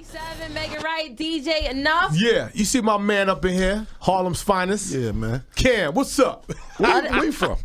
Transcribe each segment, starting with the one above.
7, make it right, DJ Enough. Yeah, you see my man up in here, Harlem's finest. Yeah, man. Cam, what's up? Where you from?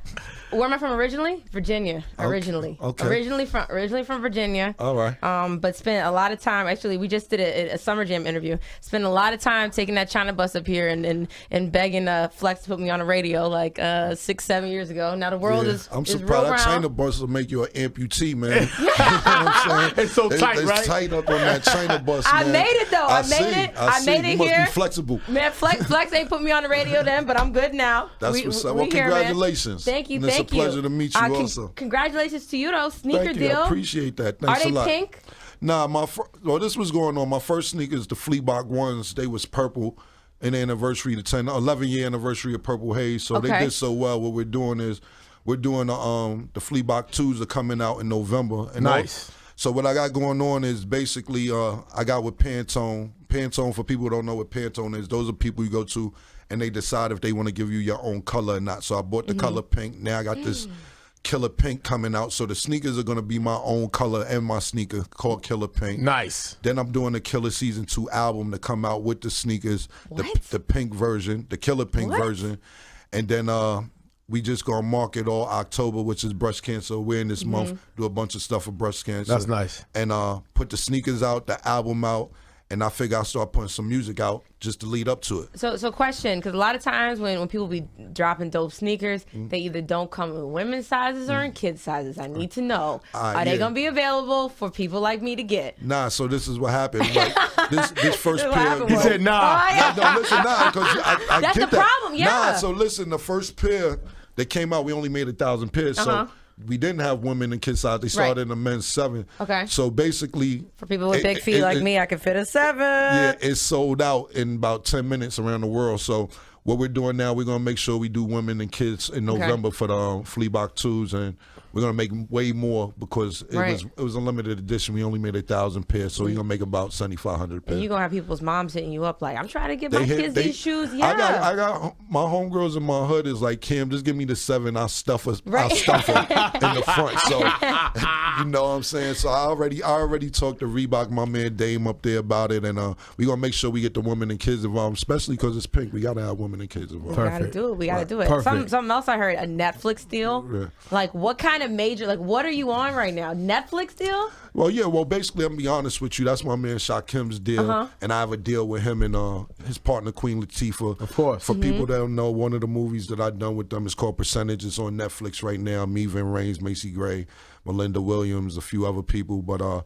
Where am I from originally? Virginia. Originally. Okay. Originally from Virginia. All right. But spent a lot of time. Actually, we just did a Summer Jam interview. Spent a lot of time taking that China bus up here and begging Flex to put me on the radio like 6-7 years ago. Now the world is I'm is surprised real that round. China bus will make you an amputee, man. You know what I'm saying? It's so tight, it's right? tight up on that China bus, I man. made it though. I made see. it. I made it you here. must be flexible. Man, Flex ain't put me on the radio then, but I'm good now. That's what's up. Well, here, man. congratulations. Thank you. And Thank it's a pleasure to meet you also. Congratulations to you though. Sneaker Thank you. deal. I appreciate that. Thanks Are a they lot. pink? Nah, well, this was going on. My first sneakers, the Fleabach ones, they was purple. In the anniversary, the 11-year anniversary of Purple Haze. So they did so well. What we're doing is we're doing the Fleabach 2s are coming out in November. And Nice. So what I got going on is basically I got with Pantone. Pantone, for people who don't know what Pantone is, those are people you go to and they decide if they want to give you your own color or not. So I bought the color pink. Now I got this Killa Pink coming out. So the sneakers are going to be my own color and my sneaker called Killa Pink. Nice. Then I'm doing the Killa Season 2 album to come out with the sneakers, the pink version, the Killa Pink version. And then we just going to market all October, which is breast cancer awareness month, do a bunch of stuff for breast cancer. That's nice. And put the sneakers out, the album out, and I figure I'll start putting some music out just to lead up to it. So question, because a lot of times when people be dropping dope sneakers, they either don't come in women's sizes or in kids' sizes. I need to know, are they going to be available for people like me to get? Nah, so this is what happened. Like, this first pair. He said nah. Oh, yeah. No, listen, nah, because I That's get the that. problem, yeah. Nah, so listen, the first pair that came out, we only made 1,000 pairs. So we didn't have women in kids' size. They started in the men's 7. Okay. So basically, For people with big feet like me, I can fit a 7. yeah, it sold out in about 10 minutes around the world. So what we're doing now, we're gonna make sure we do women and kids in November for the Fleabach 2s, and we're gonna make way more because it was a limited edition. We only made 1,000 pairs, so we're gonna make about 7,500 pairs. And you're going to have people's moms hitting you up like, I'm trying to get my kids these shoes. Yeah. I got my homegirls in my hood is like, Kim, just give me the 7. I'll stuff her in the front. So you know what I'm saying. So I already talked to Reebok, my man Dame up there about it, and we're gonna make sure we get the women and kids involved, especially because it's pink. We gotta have women and kids involved. We gotta do it. We gotta do it. Something else I heard, a Netflix deal. Yeah. Like what kind of major, like what are you on right now? Netflix deal? Well, yeah. Well, basically, I'm gonna be honest with you. That's my man Shakim's deal, and I have a deal with him and his partner Queen Latifah. Of course. For people that don't know, one of the movies that I've done with them is called Percentage. It's on Netflix right now. Me, Vin Raines, Macy Gray, Melinda Williams, a few other people. But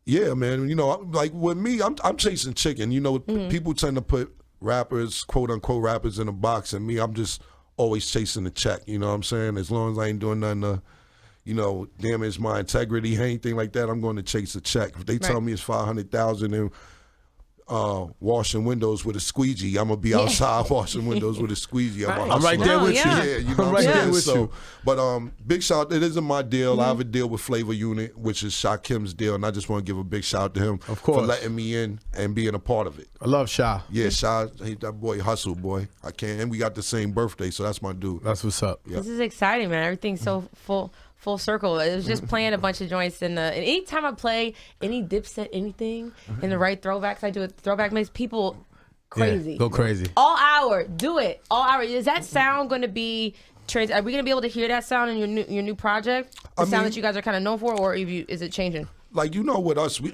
yeah, man. You know, like with me, I'm chasing chicken. You know, people tend to put rappers, quote unquote rappers, in a box, and me, I'm just always chasing the check. You know what I'm saying? As long as I ain't doing nothing to, you know, damage my integrity, anything like that, I'm going to chase a check. If they tell me it's $500,000 and washing windows with a squeegee, I'm gonna be outside washing windows with a squeegee. I'm right there with you. Yeah, you know I'm what right I'm there saying? with you. But big shout. It isn't my deal. I have a deal with Flavor Unit, which is Shakim's deal, and I just want to give a big shout out to him for letting me in and being a part of it. I love Sha. Yeah, Sha, that boy hustle, boy. I can't. And we got the same birthday, so that's my dude. That's what's up. This is exciting, man. Everything's so full circle. It was just playing a bunch of joints, and anytime I play any Dipset anything in the right throwbacks, I do it. Throwback makes people crazy. Yeah, go crazy. All hour, do it. All hour. Is that sound going to be? Are we going to be able to hear that sound in your new project? The sound that you guys are kind of known for, or is it changing? Like, you know, with us, we.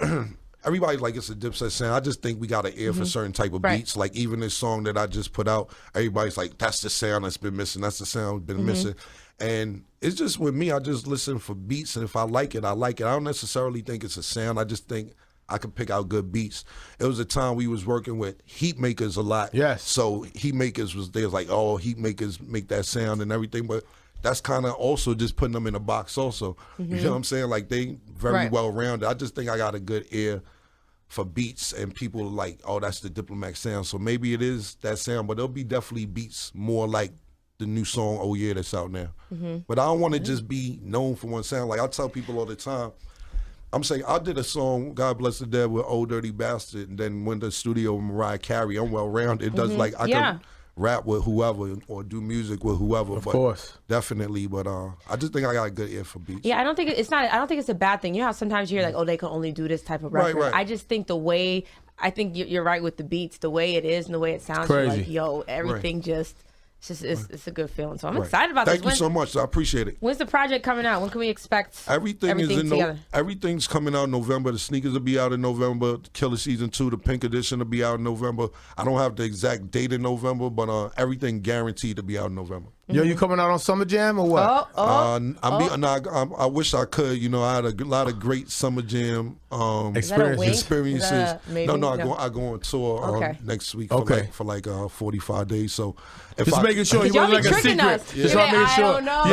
Everybody's like, it's a Dipset sound. I just think we got an ear for certain type of beats. Like even this song that I just put out, everybody's like, that's the sound that's been missing. That's the sound that's been missing. And it's just with me, I just listen for beats, and if I like it, I like it. I don't necessarily think it's a sound. I just think I can pick out good beats. It was a time we was working with heat makers a lot. Yes. So heat makers was like, oh, heat makers make that sound and everything, but that's kind of also just putting them in a box also. You know what I'm saying? Like they very well rounded. I just think I got a good ear for beats, and people are like, oh, that's the Diplomatic sound. So maybe it is that sound, but there'll be definitely beats more like the new song, Oh Yeah, that's out now. But I don't want to just be known for one sound. Like I tell people all the time, I'm saying I did a song, God Bless the Dead, with Old Dirty Bastard, and then went to the studio with Mariah Carey. I'm well rounded. It does like I can rap with whoever or do music with whoever. Of but course. definitely. But I just think I got a good ear for beats. Yeah, I don't think it's a bad thing. You know how sometimes you're like, oh, they can only do this type of record. Right. I just think I think you're right with the beats, the way it is and the way it sounds. Crazy. You're like, yo, everything it's a good feeling. So I'm excited about Thank this. you so much. I appreciate it. When's the project coming out? When can we expect Everything is together? Everything's coming out in November. The sneakers will be out in November. Killa Season 2, the Pink Edition will be out in November. I don't have the exact date in November, but everything guaranteed to be out in November. Yo, you coming out on Summer Jam or what? I wish I could. You know, I had a lot of great Summer Jam experiences. I go on tour next week for like 45 days. So just making sure you wasn't like a secret. Just making sure. No.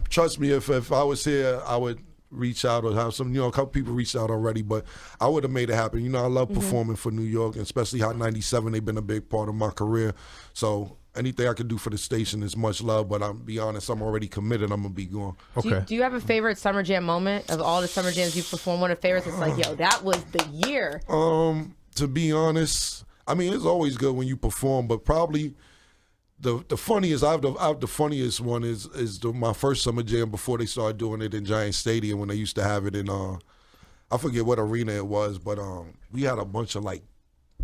Trust me, if I was here, I would reach out or have some. You know, a couple people reached out already, but I would have made it happen. You know, I love performing for New York, and especially Hot 97. They've been a big part of my career. So anything I can do for the station is much love, but I'll be honest, I'm already committed. I'm going to be going. Okay. Do you have a favorite Summer Jam moment of all the Summer Jams you've performed? One of the favorites that's like, yo, that was the year. To be honest, I mean, it's always good when you perform, but probably the funniest, I have the funniest one is my first Summer Jam before they started doing it in Giant Stadium when they used to have it in, I forget what arena it was, but we had a bunch of like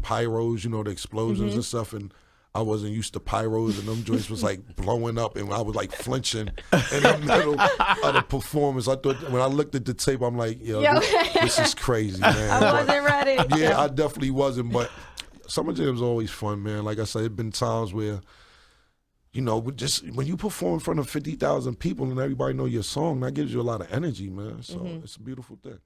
pyros, you know, the explosions and stuff, and I wasn't used to pyros, and them joints was like blowing up, and I was like flinching in the middle of the performance. I thought when I looked at the tape, I'm like, yo. This is crazy, man. I wasn't ready. Yeah, I definitely wasn't, but Summer Jam's always fun, man. Like I said, it's been times where, you know, just when you perform in front of 50,000 people and everybody know your song, that gives you a lot of energy, man. So it's a beautiful thing.